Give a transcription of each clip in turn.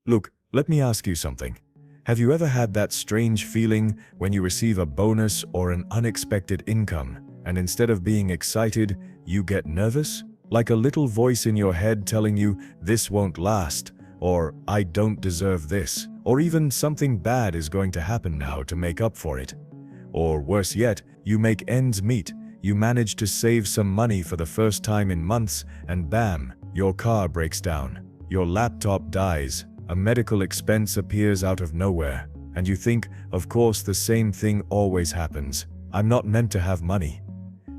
Look, let me ask you something. Have you ever had that strange feeling when you receive a bonus or an unexpected income, and instead of being excited, you get nervous? Like a little voice in your head telling you, this won't last, or I don't deserve this, or even something bad is going to happen now to make up for it. Or worse yet, you make ends meet, you manage to save some money for the first time in months, and bam, your car breaks down, your laptop dies, a medical expense appears out of nowhere, and you think, of course the same thing always happens. I'm not meant to have money.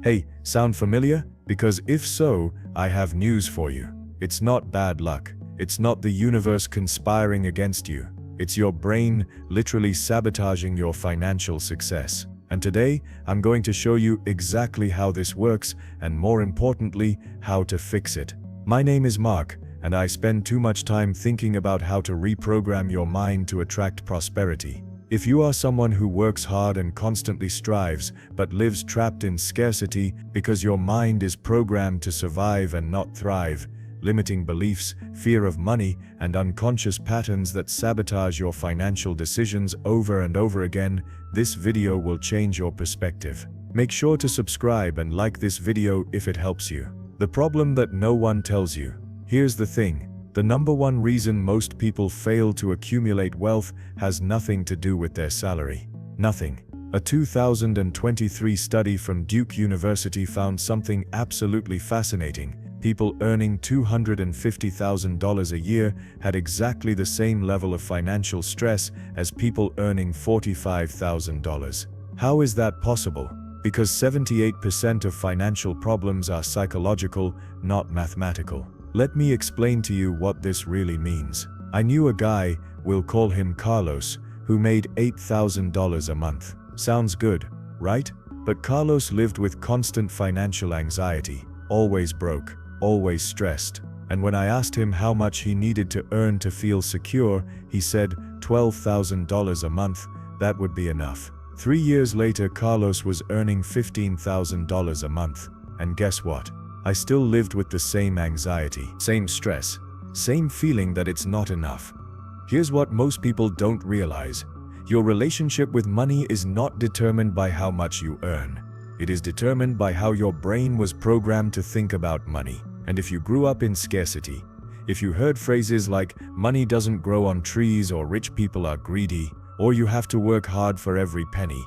Hey, sound familiar? Because if so, I have news for you. It's not bad luck. It's not the universe conspiring against you. It's your brain literally sabotaging your financial success. And today, I'm going to show you exactly how this works, and more importantly, how to fix it. My name is Mark, and I spend too much time thinking about how to reprogram your mind to attract prosperity. If you are someone who works hard and constantly strives, but lives trapped in scarcity because your mind is programmed to survive and not thrive, limiting beliefs, fear of money, and unconscious patterns that sabotage your financial decisions over and over again, this video will change your perspective. Make sure to subscribe and like this video if it helps you. The problem that no one tells you. Here's the thing. The number one reason most people fail to accumulate wealth has nothing to do with their salary. Nothing. A 2023 study from Duke University found something absolutely fascinating. People earning $250,000 a year had exactly the same level of financial stress as people earning $45,000. How is that possible? Because 78% of financial problems are psychological, not mathematical. Let me explain to you what this really means. I knew a guy, we'll call him Carlos, who made $8,000 a month. Sounds good, right? But Carlos lived with constant financial anxiety, always broke, always stressed. And when I asked him how much he needed to earn to feel secure, he said $12,000 a month, that would be enough. 3 years later, Carlos was earning $15,000 a month. And guess what? I still lived with the same anxiety, same stress, same feeling that it's not enough. Here's what most people don't realize. Your relationship with money is not determined by how much you earn. It is determined by how your brain was programmed to think about money. And if you grew up in scarcity, if you heard phrases like, money doesn't grow on trees, or rich people are greedy, or you have to work hard for every penny,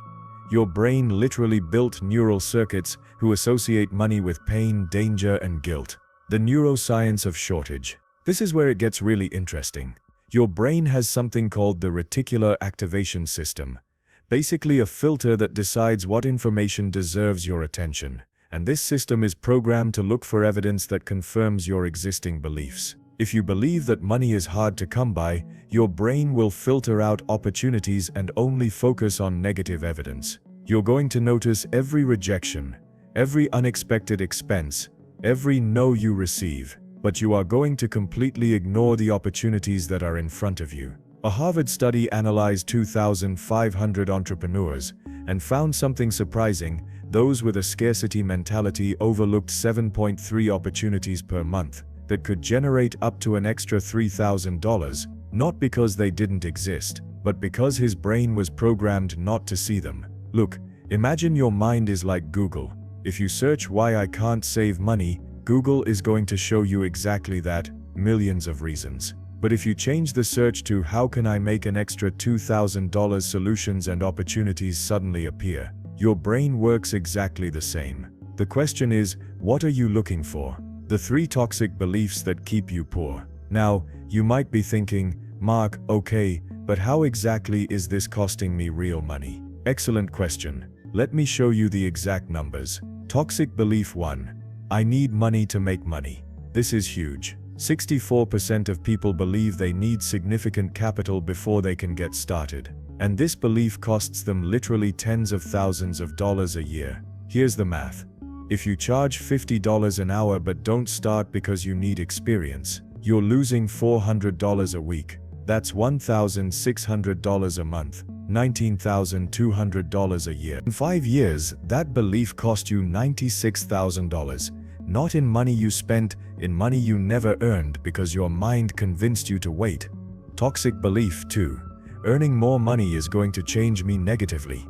your brain literally built neural circuits who associate money with pain, danger, and guilt. The neuroscience of shortage. This is where it gets really interesting. Your brain has something called the reticular activation system, basically a filter that decides what information deserves your attention. And this system is programmed to look for evidence that confirms your existing beliefs. If you believe that money is hard to come by, your brain will filter out opportunities and only focus on negative evidence. You're going to notice every rejection, every unexpected expense, every no you receive, but you are going to completely ignore the opportunities that are in front of you. A Harvard study analyzed 2,500 entrepreneurs and found something surprising. Those with a scarcity mentality overlooked 7.3 opportunities per month that could generate up to an extra $3,000, not because they didn't exist, but because his brain was programmed not to see them. Look, imagine your mind is like Google. If you search why I can't save money, Google is going to show you exactly that, millions of reasons. But if you change the search to how can I make an extra $2,000, solutions and opportunities suddenly appear. Your brain works exactly the same. The question is, what are you looking for? The 3 toxic beliefs that keep you poor. Now, you might be thinking, Mark, okay, but how exactly is this costing me real money? Excellent question. Let me show you the exact numbers. Toxic belief 1. I need money to make money. This is huge. 64% of people believe they need significant capital before they can get started. And this belief costs them literally tens of thousands of dollars a year. Here's the math. If you charge $50 an hour but don't start because you need experience, you're losing $400 a week. That's $1,600 a month, $19,200 a year. In 5 years, that belief cost you $96,000. Not in money you spent, in money you never earned because your mind convinced you to wait. Toxic belief 2. Earning more money is going to change me negatively.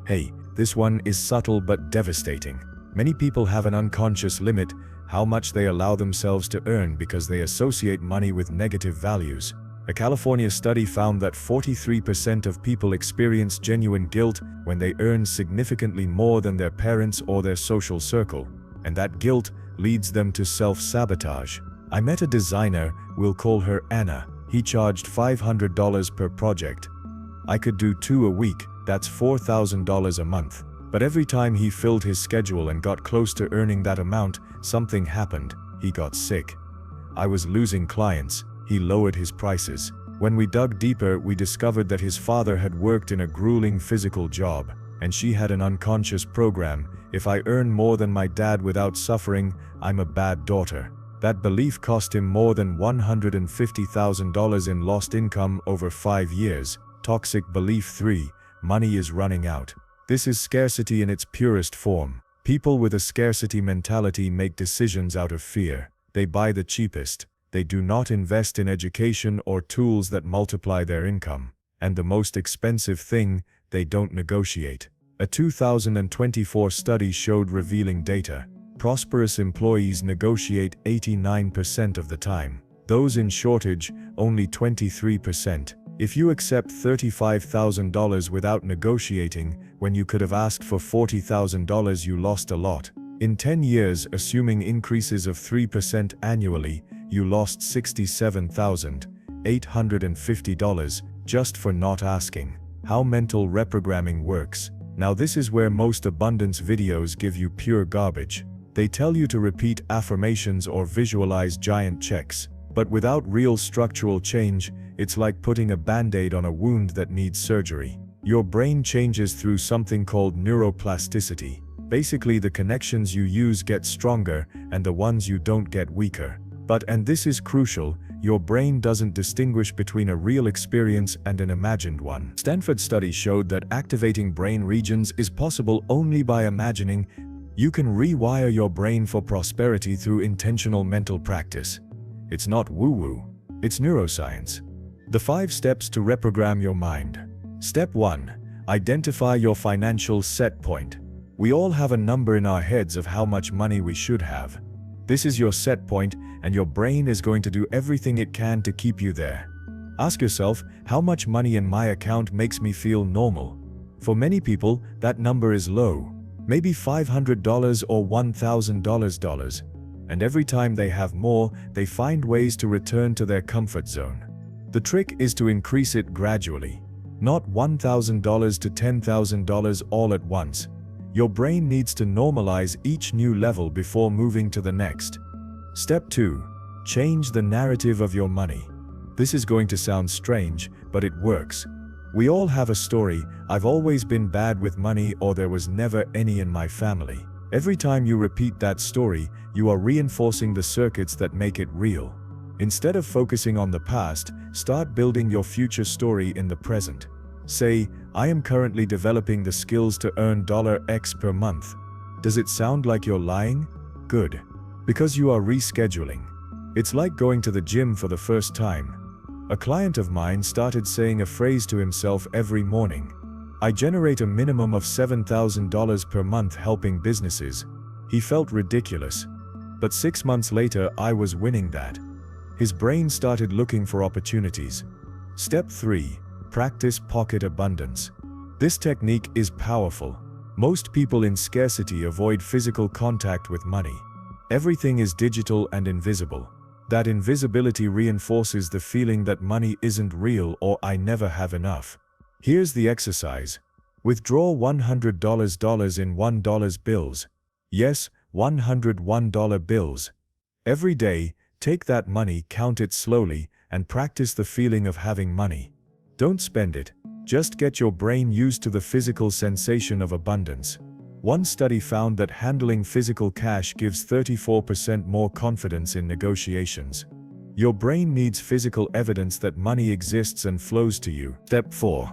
Hey, this one is subtle but devastating. Many people have an unconscious limit how much they allow themselves to earn because they associate money with negative values. A California study found that 43% of people experience genuine guilt when they earn significantly more than their parents or their social circle, and that guilt leads them to self-sabotage. I met a designer, we'll call her Anna. He charged $500 per project. I could do 2 a week, that's $4,000 a month. But every time he filled his schedule and got close to earning that amount, something happened. He got sick. I was losing clients. He lowered his prices. When we dug deeper, we discovered that his father had worked in a grueling physical job, and she had an unconscious program: if I earn more than my dad without suffering, I'm a bad daughter. That belief cost him more than $150,000 in lost income over 5 years. Toxic belief 3. Money is running out. This is scarcity in its purest form. People with a scarcity mentality make decisions out of fear. They buy the cheapest. They do not invest in education or tools that multiply their income. And the most expensive thing, they don't negotiate. A 2024 study showed revealing data. Prosperous employees negotiate 89% of the time. Those in shortage, only 23%. If you accept $35,000 without negotiating, when you could have asked for $40,000, you lost a lot. In 10 years, assuming increases of 3% annually, you lost $67,850 just for not asking. How mental reprogramming works. Now this is where most abundance videos give you pure garbage. They tell you to repeat affirmations or visualize giant checks. But without real structural change, it's like putting a band-aid on a wound that needs surgery. Your brain changes through something called neuroplasticity. Basically, the connections you use get stronger and the ones you don't get weaker. But, and this is crucial, your brain doesn't distinguish between a real experience and an imagined one. Stanford study showed that activating brain regions is possible only by imagining. You can rewire your brain for prosperity through intentional mental practice. It's not woo-woo, it's neuroscience. The 5 steps to reprogram your mind. Step 1. Identify your financial set point. We all have a number in our heads of how much money we should have. This is your set point, and your brain is going to do everything it can to keep you there. Ask yourself, how much money in my account makes me feel normal? For many people, that number is low. Maybe $500 or $1,000. And every time they have more, they find ways to return to their comfort zone. The trick is to increase it gradually. Not $1,000 to $10,000 all at once. Your brain needs to normalize each new level before moving to the next. Step 2. Change the narrative of your money. This is going to sound strange, but it works. We all have a story: I've always been bad with money, or there was never any in my family. Every time you repeat that story, you are reinforcing the circuits that make it real. Instead of focusing on the past, start building your future story in the present. Say, I am currently developing the skills to earn $X per month. Does it sound like you're lying? Good. Because you are rescheduling. It's like going to the gym for the first time. A client of mine started saying a phrase to himself every morning. I generate a minimum of $7,000 per month helping businesses. He felt ridiculous. But 6 months later, I was winning that. His brain started looking for opportunities. Step 3. Practice pocket abundance. This technique is powerful. Most people in scarcity avoid physical contact with money. Everything is digital and invisible. That invisibility reinforces the feeling that money isn't real or I never have enough. Here's the exercise. Withdraw $100 in $1 bills. Yes, $101 bills. Every day, take that money, count it slowly, and practice the feeling of having money. Don't spend it. Just get your brain used to the physical sensation of abundance. One study found that handling physical cash gives 34% more confidence in negotiations. Your brain needs physical evidence that money exists and flows to you. Step 4.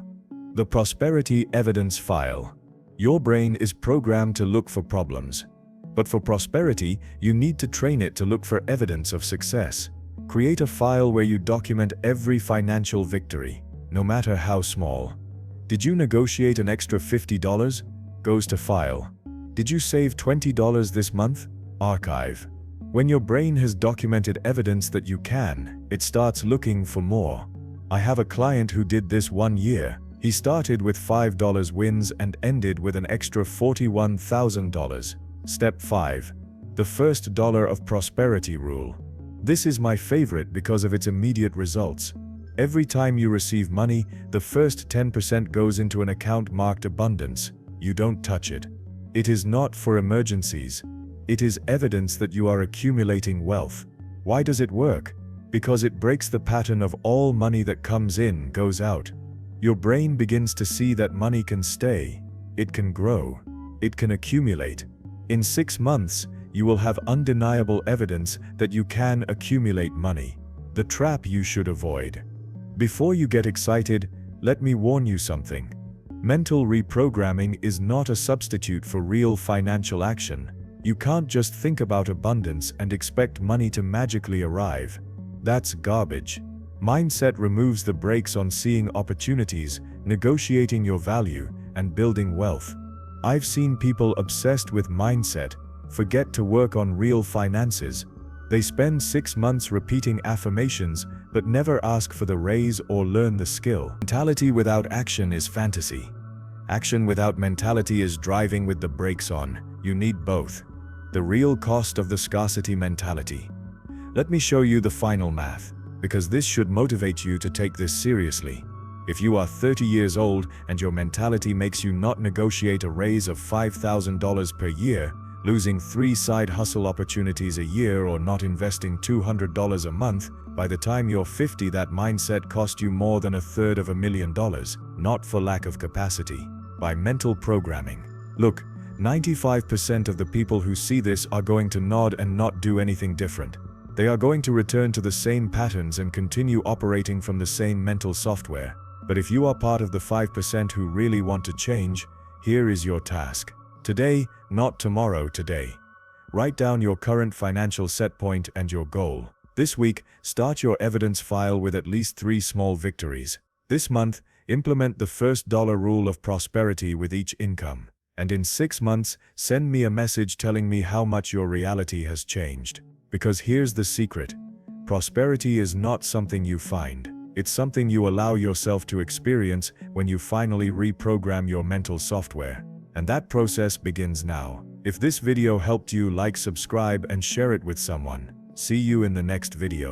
The prosperity evidence file. Your brain is programmed to look for problems. But for prosperity, you need to train it to look for evidence of success. Create a file where you document every financial victory, no matter how small. Did you negotiate an extra $50? Goes to File. Did you save $20 this month? Archive. When your brain has documented evidence that you can, it starts looking for more. I have a client who did this 1 year. He started with $5 wins and ended with an extra $41,000. Step 5. The first dollar of prosperity rule. This is my favorite because of its immediate results. Every time you receive money, the first 10% goes into an account marked abundance. You don't touch it. It is not for emergencies. It is evidence that you are accumulating wealth. Why does it work? Because it breaks the pattern of all money that comes in goes out. Your brain begins to see that money can stay, it can grow, it can accumulate. In 6 months, you will have undeniable evidence that you can accumulate money. The trap you should avoid. Before you get excited, let me warn you something. Mental reprogramming is not a substitute for real financial action. You can't just think about abundance and expect money to magically arrive. That's garbage. Mindset removes the brakes on seeing opportunities, negotiating your value, and building wealth. I've seen people obsessed with mindset forget to work on real finances. They spend 6 months repeating affirmations but never ask for the raise or learn the skill. Mentality without action is fantasy. Action without mentality is driving with the brakes on. You need both. The real cost of the scarcity mentality. Let me show you the final math, because this should motivate you to take this seriously. If you are 30 years old and your mentality makes you not negotiate a raise of $5,000 per year, losing 3 side hustle opportunities a year, or not investing $200 a month, by the time you're 50, that mindset cost you more than $250,000, not for lack of capacity, by mental programming. Look, 95% of the people who see this are going to nod and not do anything different. They are going to return to the same patterns and continue operating from the same mental software. But if you are part of the 5% who really want to change, here is your task. Today, not tomorrow, today. Write down your current financial set point and your goal. This week, start your evidence file with at least 3 small victories. This month, implement the first dollar rule of prosperity with each income. And in 6 months, send me a message telling me how much your reality has changed. Because here's the secret. Prosperity is not something you find. It's something you allow yourself to experience when you finally reprogram your mental software. And that process begins now. If this video helped you, like, subscribe, and share it with someone. See you in the next video.